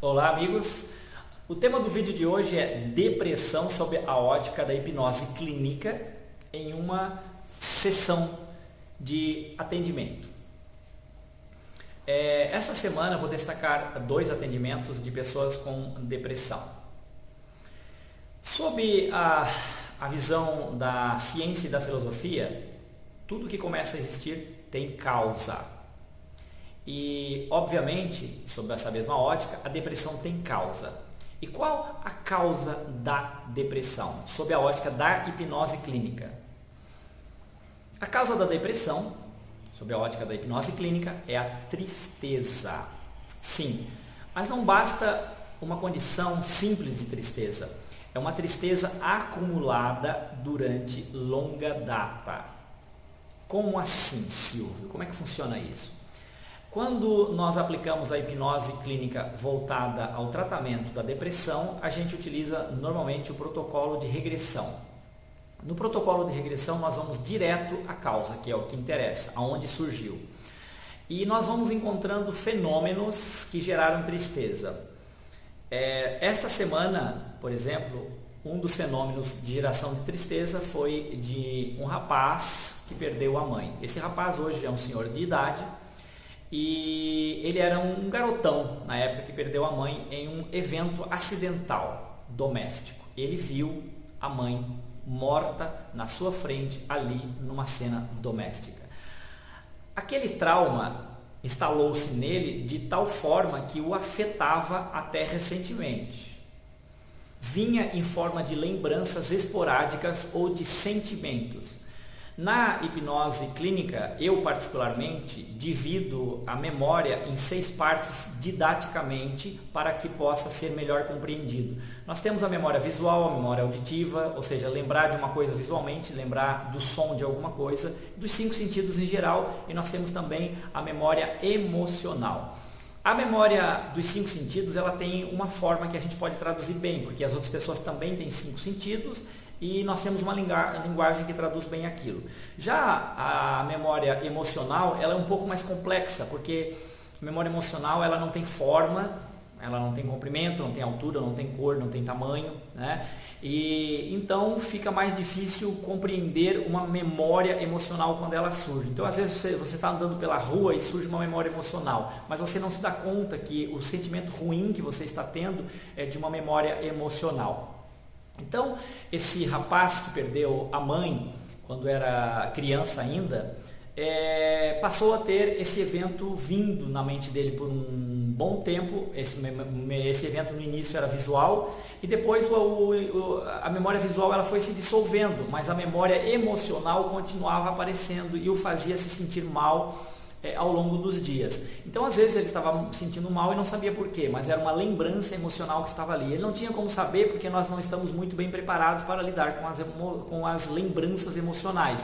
Olá, amigos! O tema do vídeo de hoje é depressão sob a ótica da hipnose clínica em uma sessão de atendimento. Essa semana eu vou destacar 2 atendimentos de pessoas com depressão. Sob a visão da ciência e da filosofia, tudo que começa a existir tem causa. E, obviamente, sob essa mesma ótica, a depressão tem causa. E qual a causa da depressão, sob a ótica da hipnose clínica? A causa da depressão, sob a ótica da hipnose clínica, é a tristeza. Sim, mas não basta uma condição simples de tristeza. É uma tristeza acumulada durante longa data. Como assim, Silvio? Como é que funciona isso? Quando nós aplicamos a hipnose clínica voltada ao tratamento da depressão, a gente utiliza normalmente o protocolo de regressão. No protocolo de regressão, nós vamos direto à causa, que é o que interessa, aonde surgiu. E nós vamos encontrando fenômenos que geraram tristeza. Esta semana, por exemplo, um dos fenômenos de geração de tristeza foi de um rapaz que perdeu a mãe. Esse rapaz hoje é um senhor de idade, e ele era um garotão na época que perdeu a mãe em um evento acidental doméstico. Ele viu a mãe morta na sua frente ali numa cena doméstica. Aquele trauma instalou-se nele de tal forma que o afetava até recentemente. Vinha em forma de lembranças esporádicas ou de sentimentos. Na hipnose clínica, eu particularmente divido a memória em 6 partes didaticamente para que possa ser melhor compreendido. Nós temos a memória visual, a memória auditiva, ou seja, lembrar de uma coisa visualmente, lembrar do som de alguma coisa, dos 5 sentidos em geral, e nós temos também a memória emocional. A memória dos 5 sentidos, ela tem uma forma que a gente pode traduzir bem, porque as outras pessoas também têm 5 sentidos, e nós temos uma linguagem que traduz bem aquilo. Já a memória emocional, ela é um pouco mais complexa, porque a memória emocional ela não tem forma, ela não tem comprimento, não tem altura, não tem cor, não tem tamanho, né? E então fica mais difícil compreender uma memória emocional quando ela surge. Então às vezes você está andando pela rua e surge uma memória emocional, mas você não se dá conta que o sentimento ruim que você está tendo é de uma memória emocional. Então, esse rapaz que perdeu a mãe, quando era criança ainda, passou a ter esse evento vindo na mente dele por um bom tempo. Esse evento no início era visual e depois a memória visual ela foi se dissolvendo, mas a memória emocional continuava aparecendo e o fazia se sentir mal ao longo dos dias. Então, às vezes ele estava sentindo mal e não sabia por quê, mas era uma lembrança emocional que estava ali. Ele não tinha como saber porque nós não estamos muito bem preparados para lidar com as lembranças emocionais.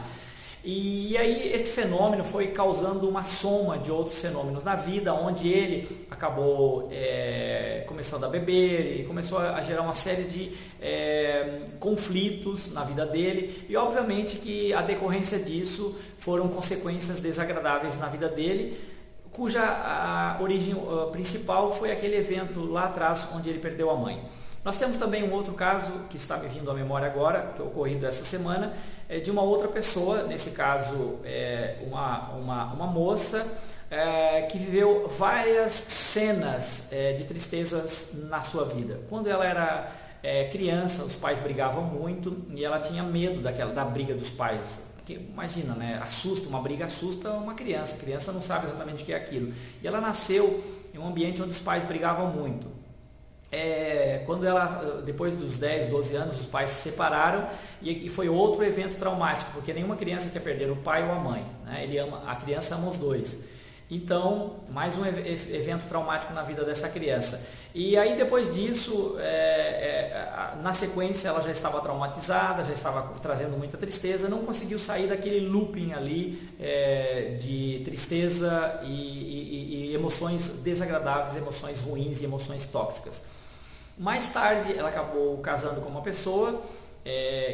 E aí este fenômeno foi causando uma soma de outros fenômenos na vida, onde ele acabou começando a beber e começou a gerar uma série de conflitos na vida dele, e obviamente que a decorrência disso foram consequências desagradáveis na vida dele, cuja a origem principal foi aquele evento lá atrás onde ele perdeu a mãe. Nós temos também um outro caso que está me vindo à memória agora, que é ocorrido essa semana, de uma outra pessoa, nesse caso uma moça que viveu várias cenas de tristezas na sua vida. Quando ela era criança, os pais brigavam muito e ela tinha medo da briga dos pais. Porque, imagina, né? Uma briga assusta uma criança, a criança não sabe exatamente o que é aquilo. E ela nasceu em um ambiente onde os pais brigavam muito. Quando ela, depois dos 10, 12 anos, os pais se separaram e foi outro evento traumático, porque nenhuma criança quer perder o pai ou a mãe, né? A criança ama os dois. Então, mais um evento traumático na vida dessa criança. E aí, depois disso, na sequência, ela já estava traumatizada, já estava trazendo muita tristeza, não conseguiu sair daquele looping ali de tristeza e emoções desagradáveis, emoções ruins e emoções tóxicas. Mais tarde, ela acabou casando com uma pessoa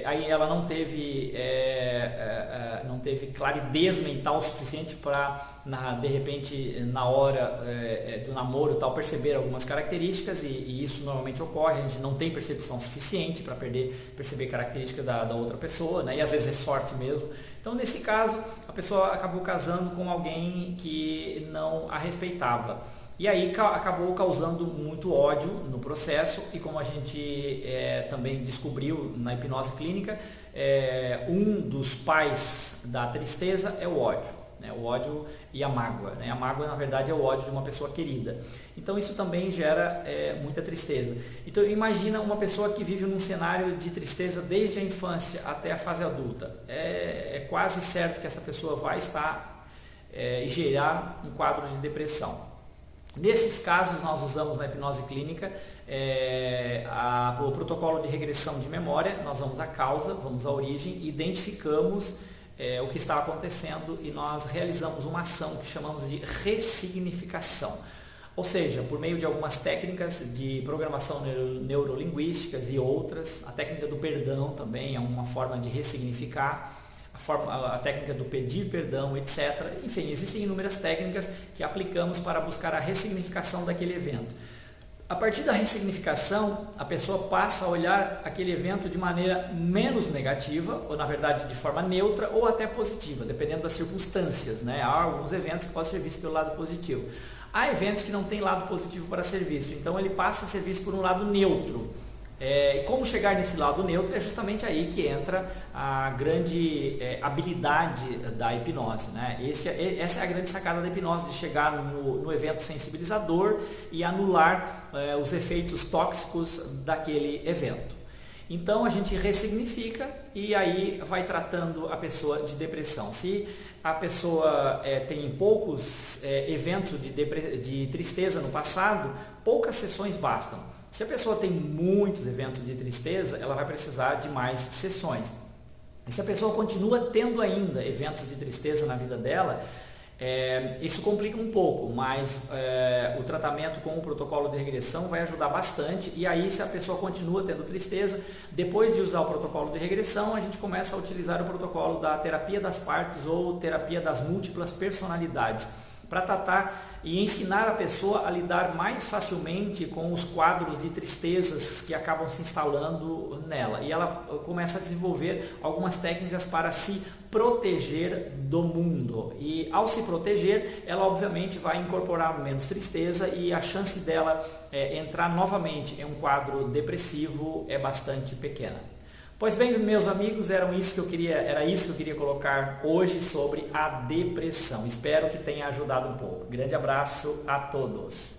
aí ela não teve claridez mental suficiente para, de repente, na hora do namoro tal, perceber algumas características, e isso normalmente ocorre, a gente não tem percepção suficiente para perceber características da outra pessoa, né? E às vezes é sorte mesmo. Então, nesse caso, a pessoa acabou casando com alguém que não a respeitava. E aí acabou causando muito ódio no processo, e como a gente também descobriu na hipnose clínica, um dos pais da tristeza é o ódio, né? O ódio e a mágoa, né? A mágoa, na verdade, é o ódio de uma pessoa querida. Então isso também gera muita tristeza. Então imagina uma pessoa que vive num cenário de tristeza desde a infância até a fase adulta. É quase certo que essa pessoa vai estar e gerar um quadro de depressão. Nesses casos, nós usamos na hipnose clínica o protocolo de regressão de memória. Nós vamos à causa, vamos à origem, identificamos o que está acontecendo e nós realizamos uma ação que chamamos de ressignificação. Ou seja, por meio de algumas técnicas de programação neurolinguísticas e outras, a técnica do perdão também é uma forma de ressignificar, a técnica do pedir perdão, etc. Enfim, existem inúmeras técnicas que aplicamos para buscar a ressignificação daquele evento. A partir da ressignificação, a pessoa passa a olhar aquele evento de maneira menos negativa, ou na verdade de forma neutra, ou até positiva, dependendo das circunstâncias, né? Há alguns eventos que podem ser vistos pelo lado positivo. Há eventos que não têm lado positivo para ser visto, então ele passa a ser visto por um lado neutro. E como chegar nesse lado neutro é justamente aí que entra a grande habilidade da hipnose, né? Essa é a grande sacada da hipnose, de chegar no evento sensibilizador e anular os efeitos tóxicos daquele evento. Então a gente ressignifica e aí vai tratando a pessoa de depressão. Se a pessoa tem poucos eventos de tristeza no passado, poucas sessões bastam. Se a pessoa tem muitos eventos de tristeza, ela vai precisar de mais sessões. E se a pessoa continua tendo ainda eventos de tristeza na vida dela, isso complica um pouco, mas o tratamento com o protocolo de regressão vai ajudar bastante. E aí, se a pessoa continua tendo tristeza, depois de usar o protocolo de regressão, a gente começa a utilizar o protocolo da terapia das partes ou terapia das múltiplas personalidades, para tratar e ensinar a pessoa a lidar mais facilmente com os quadros de tristezas que acabam se instalando nela. E ela começa a desenvolver algumas técnicas para se proteger do mundo. E ao se proteger, ela obviamente vai incorporar menos tristeza e a chance dela entrar novamente em um quadro depressivo é bastante pequena. Pois bem, meus amigos, era isso que eu queria colocar hoje sobre a depressão. Espero que tenha ajudado um pouco. Grande abraço a todos.